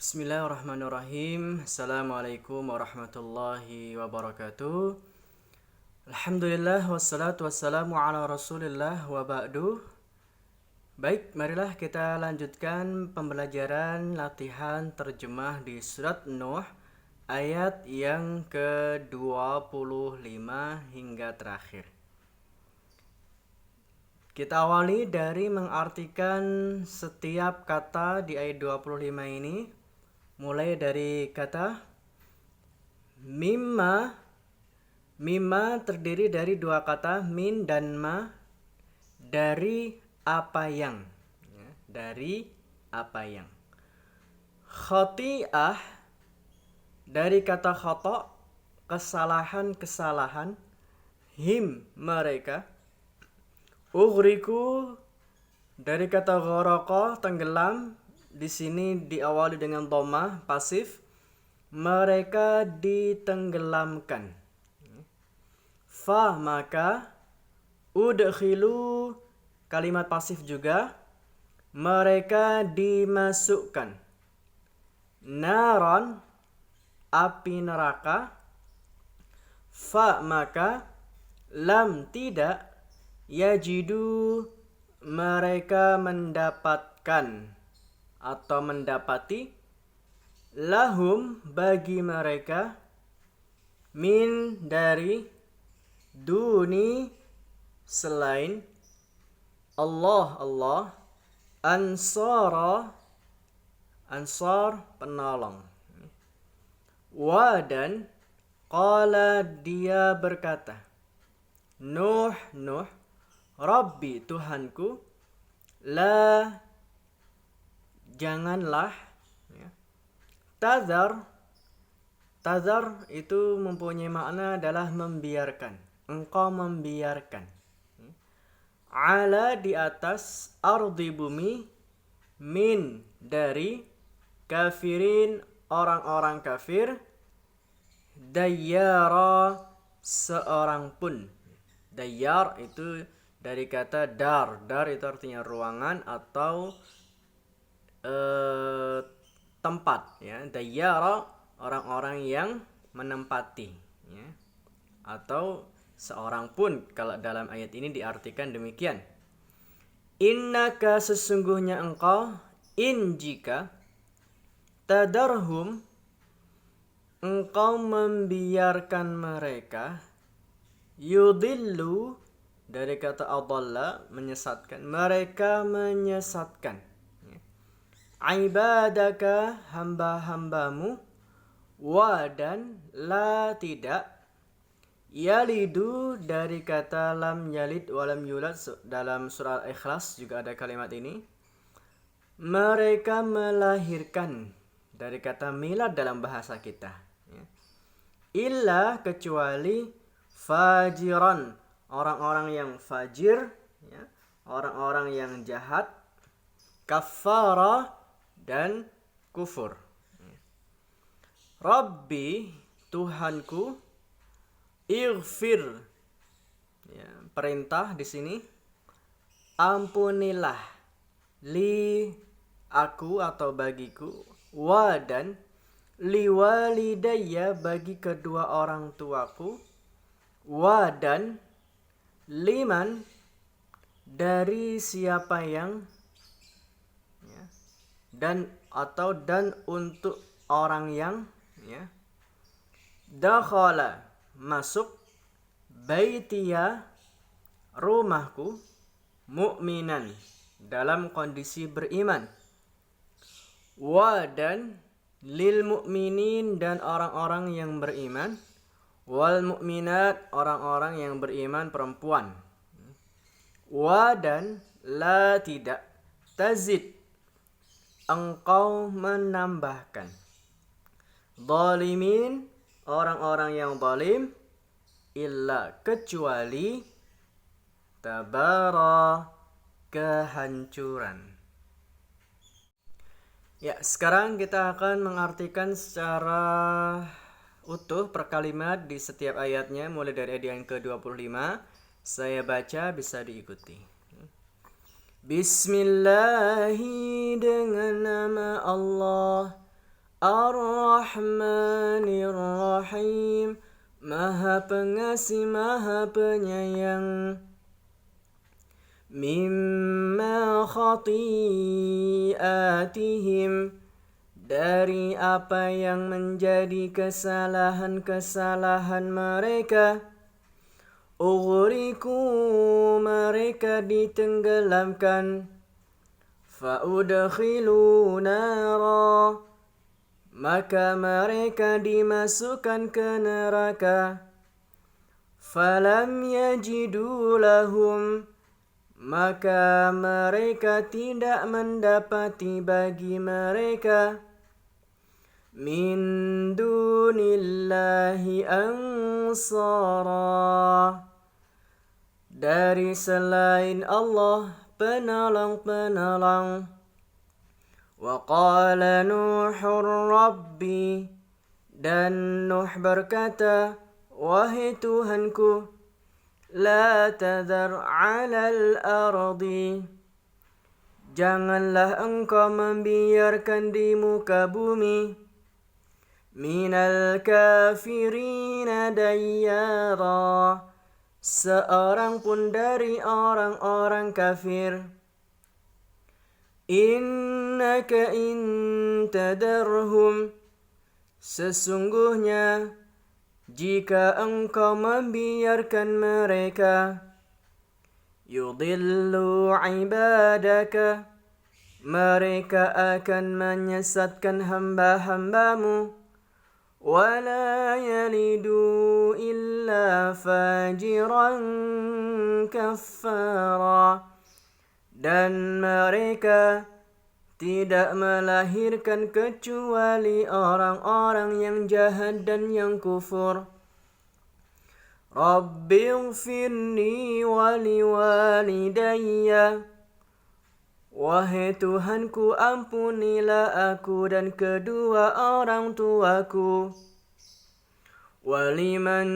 Bismillahirrahmanirrahim. Assalamualaikum warahmatullahi wabarakatuh. Alhamdulillah wassalatu wassalamu ala rasulillah wa ba'du. Baik, marilah kita lanjutkan pembelajaran latihan terjemah di surat Nuh ayat yang ke-25 hingga terakhir. Kita awali dari mengartikan setiap kata di ayat 25 ini, mulai dari kata mimma. Mimma terdiri dari dua kata, min dan ma, dari apa yang. Dari apa yang. Khoti'ah, dari kata khata', kesalahan-kesalahan. Him, mereka. Ughriku, dari kata gharaqa, tenggelam. Di sini diawali dengan dhammah pasif. Mereka ditenggelamkan. Fa, maka. Udkhilu, kalimat pasif juga. Mereka dimasukkan. Naron, api neraka. Fa, maka. Lam, tidak. Yajidu, mereka mendapatkan atau mendapati. Lahum, bagi mereka. Min, dari. Duni, selain. Allah. Ansara, ansar, penolong. Wadan, qala, dia berkata. Nuh, Rabbi, Tuhanku. La, janganlah. Tazar itu mempunyai makna adalah membiarkan. Engkau membiarkan. Ala, di atas. Ardi, bumi. Min, dari. Kafirin, orang-orang kafir. Dayyara, seorang pun. Dayyar itu dari kata dar. Dar itu artinya ruangan atau tempat, ya. Dayyara, orang-orang yang menempati, ya. Atau seorang pun, kalau dalam ayat ini diartikan demikian. Innaka, sesungguhnya engkau. In, jika. Tadarhum, engkau membiarkan mereka. Yudillu, dari kata adalla, menyesatkan. Mereka menyesatkan. Ibadaka, hamba-hambamu. Wa, dan. La, tidak. Yalidu, dari kata lam yalid walam yulad. Dalam surah Ikhlas juga ada kalimat ini. Mereka melahirkan, dari kata milad dalam bahasa kita. Illa, kecuali. Fajiran, orang-orang yang fajir, ya. Orang-orang yang jahat. Kafara, dan kufur. Rabbi, Tuhanku. Ighfir, ya, perintah di sini. Ampunilah. Li, aku atau bagiku. Wa, dan. Liwalidayya, bagi kedua orang tuaku. Wa, dan. Liman, dari siapa yang. Ya. Dan atau dan untuk orang yang, ya. Dakhala, masuk. Baitiya, rumahku. Mu'minan, dalam kondisi beriman. Wa, dan. Lil mu'minin, dan orang-orang yang beriman. Wal mu'minat, orang-orang yang beriman perempuan. Wa, dan. La, tidak. Tazid, engkau menambahkan. Zalimin, orang-orang yang zalim. Illa, kecuali. Tabara, kehancuran. Ya, sekarang kita akan mengartikan secara utuh per kalimat di setiap ayatnya, mulai dari ayat yang ke-25. Saya baca, bisa diikuti. Bismillahi, dengan nama Allah. Ar-Rahmanir Rahim, Maha Pengasih, Maha Penyayang. Mimma khati'atihim, dari apa yang menjadi kesalahan-kesalahan mereka. Ughriku, mereka ditenggelamkan. Fa'udkhilu nara, maka mereka dimasukkan ke neraka. Falam yajidu lahum, maka mereka tidak mendapati bagi mereka min dunillahi ansara, dari selain Allah penolong-penolong. Wa qala Nuhur Rabbi, dan Nuh berkata, wahai Tuhanku, la tadhar 'alal ardi, janganlah engkau membiarkan di muka bumi minal kafirina dayyara, seorang pun dari orang-orang kafir. Innaka in tadarhum, sesungguhnya jika engkau membiarkan mereka, yudillu ibadaka, mereka akan menyesatkan hamba-hambamu. Wala yalidu illa fajiran kaffara, dan mereka tidak melahirkan kecuali orang-orang yang jahat dan yang kufur. Rabbighfirli wa liwalidayya, wahai Tuhanku, ampunilah aku dan kedua orang tuaku. Waliman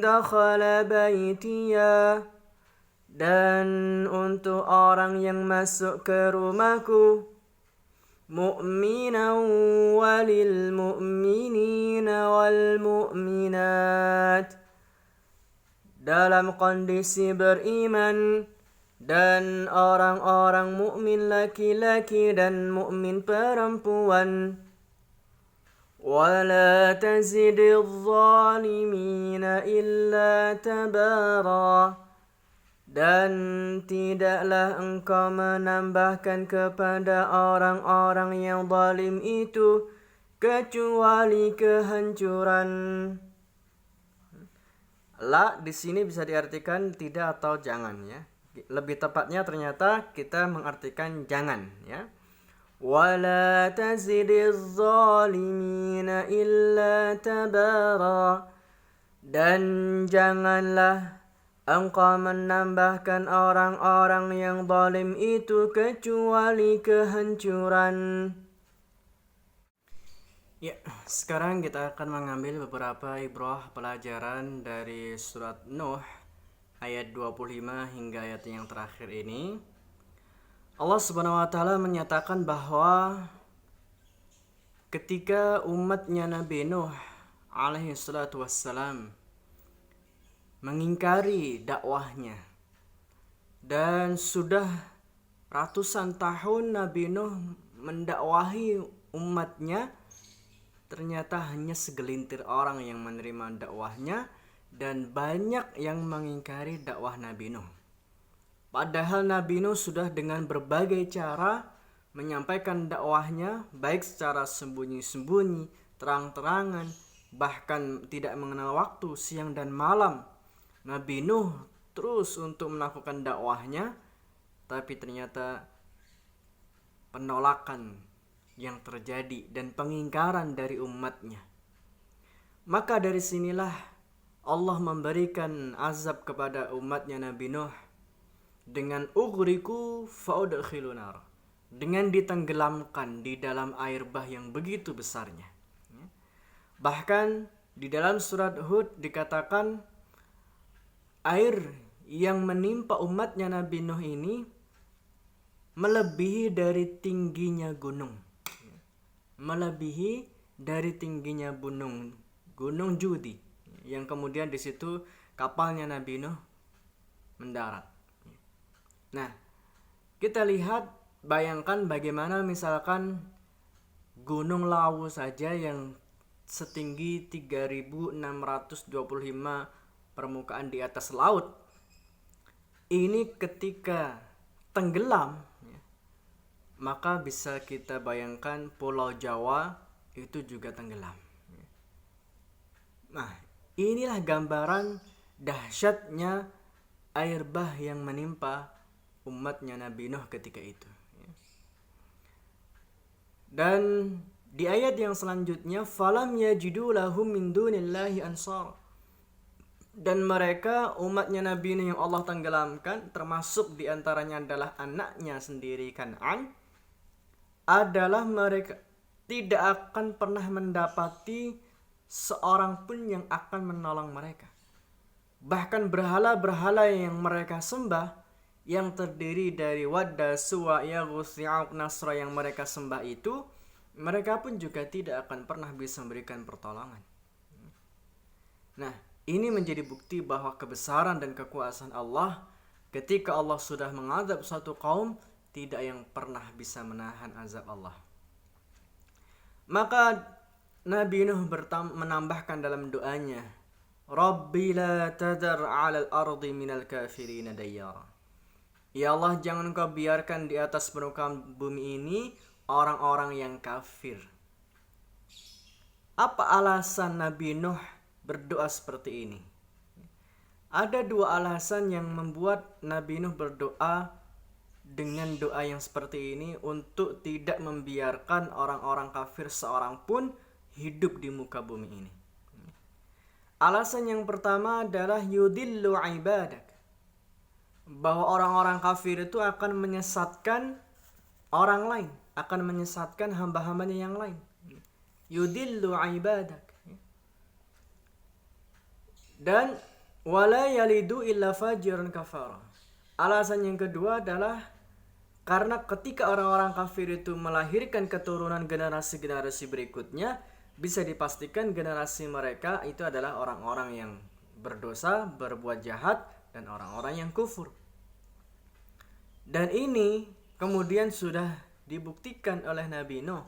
dakhala baitiya, dan untuk orang yang masuk ke rumahku. Mu'minan walil mu'minina wal mu'minat, dalam kondisi beriman, dan orang-orang mukmin laki-laki dan mukmin perempuan. Wala tazididz zalimina illa tabara, dan tidaklah engkau menambahkan kepada orang-orang yang zalim itu kecuali kehancuran. La di sini bisa diartikan tidak atau jangan ya. Lebih tepatnya ternyata kita mengartikan jangan ya. Wala tazididz zalimina illa tabara, dan janganlah engkau menambahkan orang-orang yang zalim itu kecuali kehancuran. Ya, sekarang kita akan mengambil beberapa ibrah pelajaran dari surat Nuh ayat 25 hingga ayat yang terakhir ini. Allah Subhanahu wa taala menyatakan bahwa ketika umatnya Nabi Nuh alaihi salatu wassalam mengingkari dakwahnya, dan sudah ratusan tahun Nabi Nuh mendakwahi umatnya, ternyata hanya segelintir orang yang menerima dakwahnya dan banyak yang mengingkari dakwah Nabi Nuh. Padahal Nabi Nuh sudah dengan berbagai cara menyampaikan dakwahnya, baik secara sembunyi-sembunyi, terang-terangan, bahkan tidak mengenal waktu siang dan malam. Nabi Nuh terus untuk melakukan dakwahnya, tapi ternyata penolakan yang terjadi dan pengingkaran dari umatnya. Maka dari sinilah Allah memberikan azab kepada umatnya Nabi Nuh dengan ughriku fa'udkhilu nar, dengan ditenggelamkan di dalam air bah yang begitu besarnya. Bahkan di dalam surat Hud dikatakan air yang menimpa umatnya Nabi Nuh ini melebihi dari tingginya gunung. Melebihi dari tingginya gunung Judi, yang kemudian di situ kapalnya Nabi Nuh mendarat. Nah, kita lihat, bayangkan bagaimana misalkan Gunung Lawu saja yang setinggi 3625 permukaan di atas laut. Ini ketika tenggelam, maka bisa kita bayangkan Pulau Jawa itu juga tenggelam. Nah, inilah gambaran dahsyatnya air bah yang menimpa umatnya Nabi Nuh ketika itu. Dan di ayat yang selanjutnya, falam yajidu lahum min dunillahi ansar. Dan mereka, umatnya Nabi Nuh yang Allah tenggelamkan, termasuk diantaranya adalah anaknya sendiri Kan'an, adalah mereka tidak akan pernah mendapati seorang pun yang akan menolong mereka. Bahkan berhala-berhala yang mereka sembah, yang terdiri dari Wadda, Suwa, Yaghus, Ya'uq, Nasra yang mereka sembah itu, mereka pun juga tidak akan pernah bisa memberikan pertolongan. Nah, ini menjadi bukti bahwa kebesaran dan kekuasaan Allah. Ketika Allah sudah mengadab suatu kaum, tidak yang pernah bisa menahan azab Allah. Maka Nabi Nuh menambahkan dalam doanya, Rabbi la tadar 'alal ardi minal kafirina dayyara. Ya Allah, jangan Kau biarkan di atas permukaan bumi ini orang-orang yang kafir. Apa alasan Nabi Nuh berdoa seperti ini? Ada dua alasan yang membuat Nabi Nuh berdoa dengan doa yang seperti ini, untuk tidak membiarkan orang-orang kafir seorang pun hidup di muka bumi ini. Alasan yang pertama adalah yudillu ibadak, bahwa orang-orang kafir itu akan menyesatkan orang lain, akan menyesatkan hamba-hambanya yang lain. Yudillu ibadak. Dan wala yalidu illa fajiran kafara. Alasan yang kedua adalah karena ketika orang-orang kafir itu melahirkan keturunan generasi-generasi berikutnya, bisa dipastikan generasi mereka itu adalah orang-orang yang berdosa, berbuat jahat, dan orang-orang yang kufur. Dan ini kemudian sudah dibuktikan oleh Nabi Nuh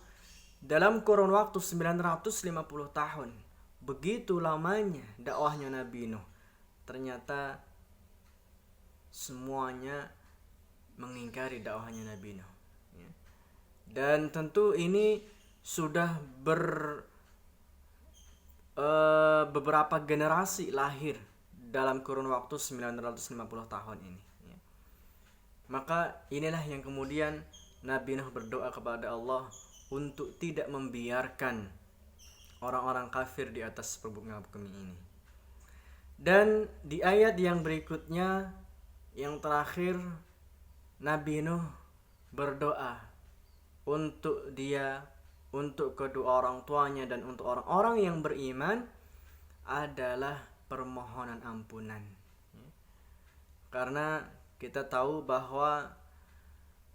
dalam kurun waktu 950 tahun. Begitu lamanya dakwahnya Nabi Nuh. Ternyata semuanya mengingkari dakwahnya Nabi Nuh. Dan tentu ini sudah beberapa generasi lahir dalam kurun waktu 950 tahun ini. Maka inilah yang kemudian Nabi Nuh berdoa kepada Allah untuk tidak membiarkan orang-orang kafir di atas permukaan bumi ini. Dan di ayat yang berikutnya, yang terakhir, Nabi Nuh berdoa untuk dia, untuk kedua orang tuanya, dan untuk orang-orang yang beriman adalah permohonan ampunan. Karena kita tahu bahwa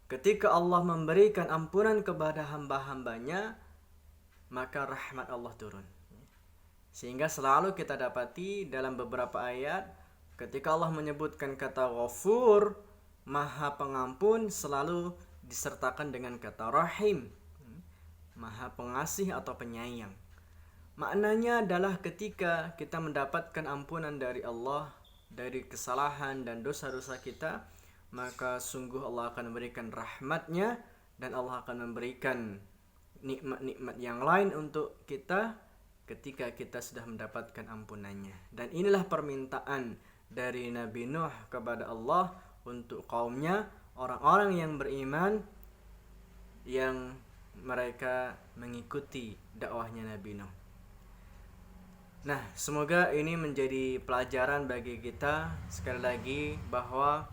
ketika Allah memberikan ampunan kepada hamba-hambanya, maka rahmat Allah turun. Sehingga selalu kita dapati dalam beberapa ayat, ketika Allah menyebutkan kata Ghafur, Maha Pengampun, selalu disertakan dengan kata Rahim, Maha Pengasih atau Penyayang. Maknanya adalah ketika kita mendapatkan ampunan dari Allah dari kesalahan dan dosa-dosa kita, maka sungguh Allah akan memberikan rahmatnya, dan Allah akan memberikan nikmat-nikmat yang lain untuk kita ketika kita sudah mendapatkan ampunannya. Dan inilah permintaan dari Nabi Nuh kepada Allah untuk kaumnya, orang-orang yang beriman, yang mereka mengikuti dakwahnya Nabi Nuh. Nah, semoga ini menjadi pelajaran bagi kita sekali lagi, bahwa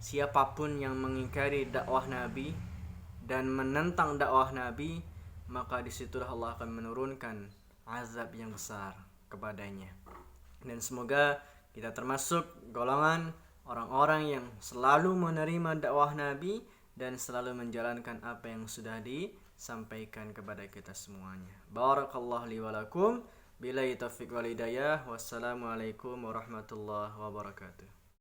siapapun yang mengingkari dakwah Nabi dan menentang dakwah Nabi, maka disitulah Allah akan menurunkan azab yang besar kepadanya. Dan semoga kita termasuk golongan orang-orang yang selalu menerima dakwah Nabi dan selalu menjalankan apa yang sudah sampaikan kepada kita semuanya. Barakallahu li wa lakum. Billahi taufiq wal hidayah. Wassalamualaikum warahmatullahi wabarakatuh.